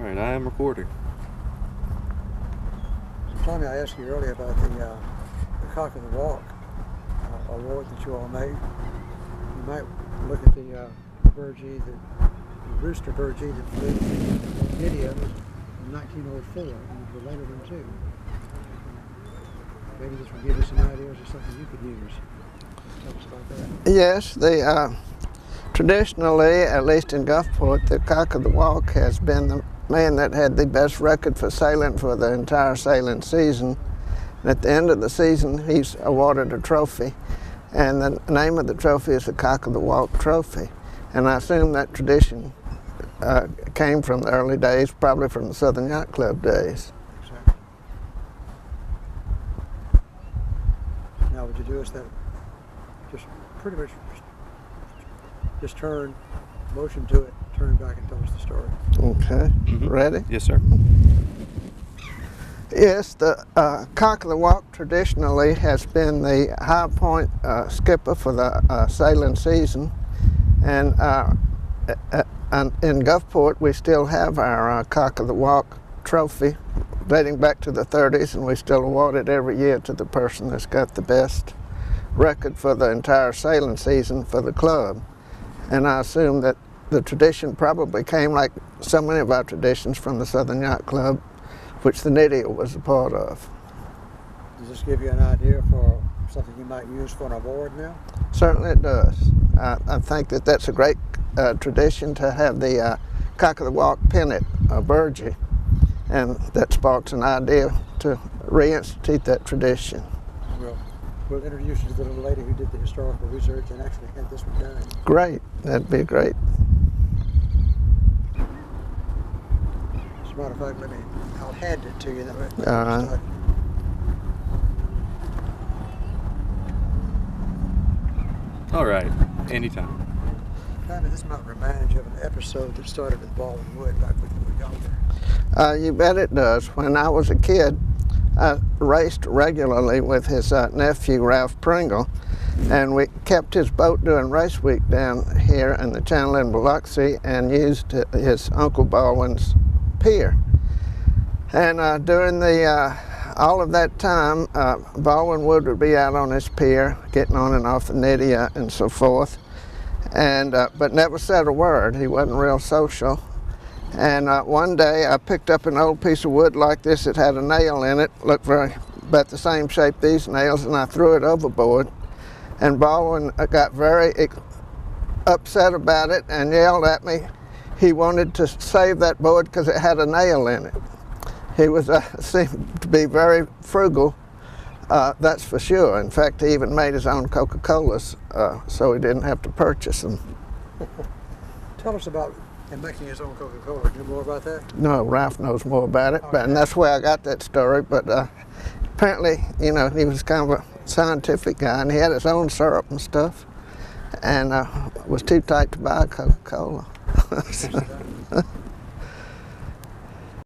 right, I am recording. Tommy, I asked you earlier about the Cock of the Walk award that you all made. You might look at the burgee, the rooster burgee that flew video in 1904, and the later one too. Maybe this will give us some ideas of something you could use. Tell us about that. Yes, traditionally, at least in Gulfport, the Cock of the Walk has been the man that had the best record for sailing for the entire sailing season. And at the end of the season, he's awarded a trophy, and the name of the trophy is the Cock of the Walk Trophy. And I assume that tradition came from the early days, probably from the Southern Yacht Club days. Exactly. Now, would you do us that? Just pretty much just turn, motion to it, turn back and tell us the story. Okay, ready? Yes, sir. Yes, the Cock of the Walk traditionally has been the high point skipper for the sailing season, and in Gulfport we still have our Cock of the Walk trophy dating back to the 30s, and we still award it every year to the person that's got the best record for the entire sailing season for the club. And I assume that the tradition probably came, like so many of our traditions, from the Southern Yacht Club, which the Nidia was a part of. Does this give you an idea for something you might use for an award now? Certainly it does. I think that that's a great tradition to have the Cock of the Walk pennant, burgee, and that sparks an idea to reinstitute that tradition. We'll introduce you to the little lady who did the historical research and actually had this one done. Great, that'd be great. As a matter of fact, I'll hand it to you. That way. All right. All right, anytime. Tommy, this might remind you of an episode that started with Baldwin Wood back when you were younger. You bet it does. When I was a kid, I raced regularly with his nephew, Ralph Pringle, and we kept his boat during race week down here in the channel in Biloxi and used his Uncle Baldwin's pier. And during all of that time, Baldwin Wood would be out on his pier, getting on and off the Nidia and so forth, and but never said a word. He wasn't real social. And one day I picked up an old piece of wood like this that had a nail in it, looked about the same shape these nails, and I threw it overboard. And Baldwin got very upset about it and yelled at me. He wanted to save that board because it had a nail in it. He was seemed to be very frugal, that's for sure. In fact, he even made his own Coca-Colas so he didn't have to purchase them. Tell us about him making his own Coca-Cola. Do you know more about that? No, Ralph knows more about it, Okay. and that's where I got that story. But apparently, you know, he was kind of a scientific guy, and he had his own syrup and stuff, and was too tight to buy a Coca-Cola.